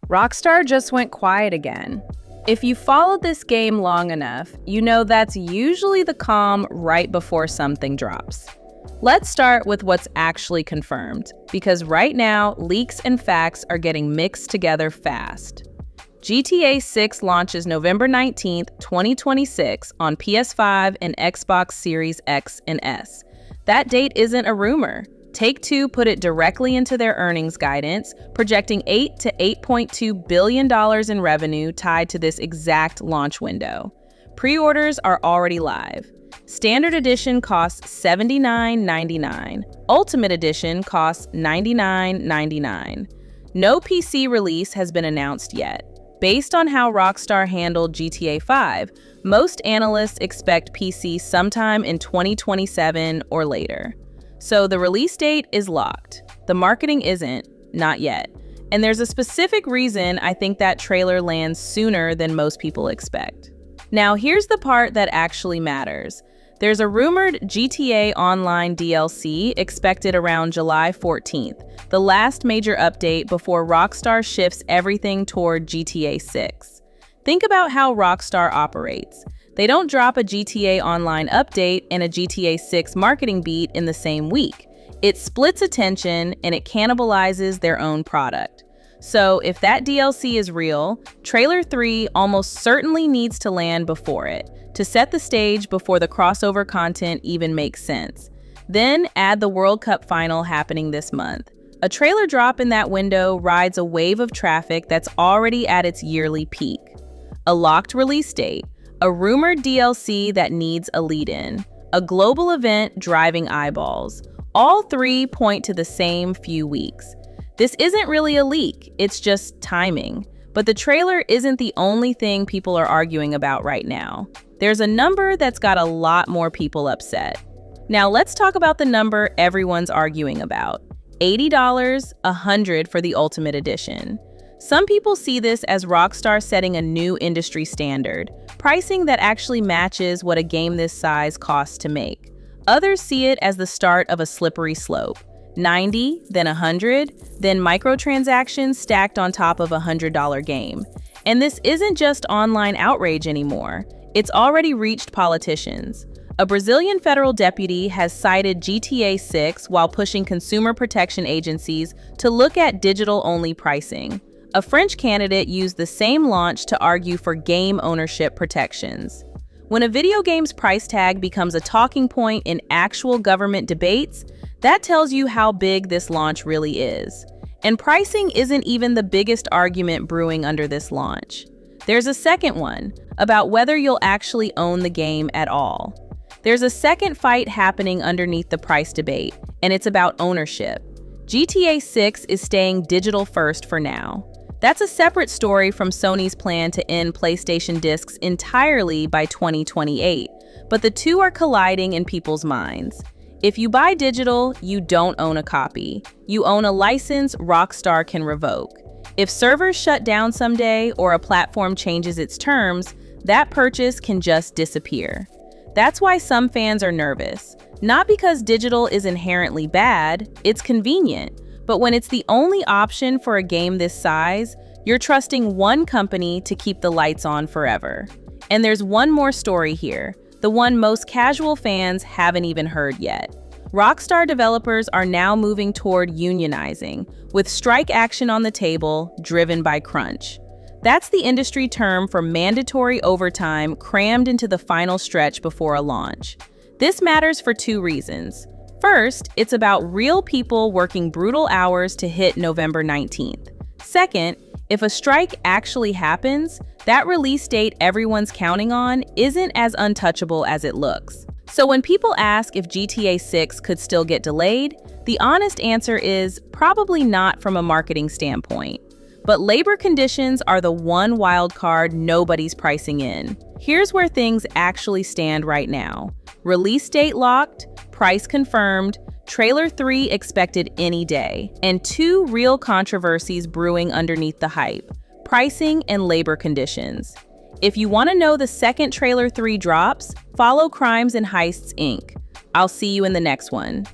Rockstar just went quiet again. If you followed this game long enough, you know that's usually the calm right before something drops. Let's start with what's actually confirmed, because right now, leaks and facts are getting mixed together fast. GTA 6 launches November 19th, 2026 on PS5 and Xbox Series X and S. That date isn't a rumor. Take-Two put it directly into their earnings guidance, projecting $8 to $8.2 billion in revenue tied to this exact launch window. Pre-orders are already live. Standard Edition costs $79.99. Ultimate Edition costs $99.99. No PC release has been announced yet. Based on how Rockstar handled GTA 5, most analysts expect PC sometime in 2027 or later. So the release date is locked. The marketing isn't, not yet. And there's a specific reason I think that trailer lands sooner than most people expect. Now here's the part that actually matters. There's a rumored GTA Online DLC expected around July 14th, the last major update before Rockstar shifts everything toward GTA 6. Think about how Rockstar operates. They don't drop a GTA Online update and a GTA 6 marketing beat in the same week. It splits attention and it cannibalizes their own product. So if that DLC is real, Trailer 3 almost certainly needs to land before it, to set the stage before the crossover content even makes sense. Then add the World Cup final happening this month. A trailer drop in that window rides a wave of traffic that's already at its yearly peak. A locked release date. A rumored DLC that needs a lead-in, a global event driving eyeballs. All three point to the same few weeks. This isn't really a leak, it's just timing. But the trailer isn't the only thing people are arguing about right now. There's a number that's got a lot more people upset. Now let's talk about the number everyone's arguing about. $80, $100 for the Ultimate Edition. Some people see this as Rockstar setting a new industry standard, pricing that actually matches what a game this size costs to make. Others see it as the start of a slippery slope. 90, then 100, then microtransactions stacked on top of a $100 game. And this isn't just online outrage anymore. It's already reached politicians. A Brazilian federal deputy has cited GTA 6 while pushing consumer protection agencies to look at digital-only pricing. A French candidate used the same launch to argue for game ownership protections. When a video game's price tag becomes a talking point in actual government debates, that tells you how big this launch really is. And pricing isn't even the biggest argument brewing under this launch. There's a second one, about whether you'll actually own the game at all. There's a second fight happening underneath the price debate, and it's about ownership. GTA 6 is staying digital first for now. That's a separate story from Sony's plan to end PlayStation discs entirely by 2028, but the two are colliding in people's minds. If you buy digital, you don't own a copy. You own a license Rockstar can revoke. If servers shut down someday or a platform changes its terms, that purchase can just disappear. That's why some fans are nervous. Not because digital is inherently bad, it's convenient. But when it's the only option for a game this size, you're trusting one company to keep the lights on forever. And there's one more story here, the one most casual fans haven't even heard yet. Rockstar developers are now moving toward unionizing, with strike action on the table, driven by crunch. That's the industry term for mandatory overtime crammed into the final stretch before a launch. This matters for two reasons. First, it's about real people working brutal hours to hit November 19th. Second, if a strike actually happens, that release date everyone's counting on isn't as untouchable as it looks. So when people ask if GTA 6 could still get delayed, the honest answer is probably not from a marketing standpoint. But labor conditions are the one wild card nobody's pricing in. Here's where things actually stand right now. Release date locked, price confirmed, Trailer 3 expected any day, and two real controversies brewing underneath the hype: pricing and labor conditions. If you want to know the second Trailer 3 drops, follow Crimes and Heists Inc. I'll see you in the next one.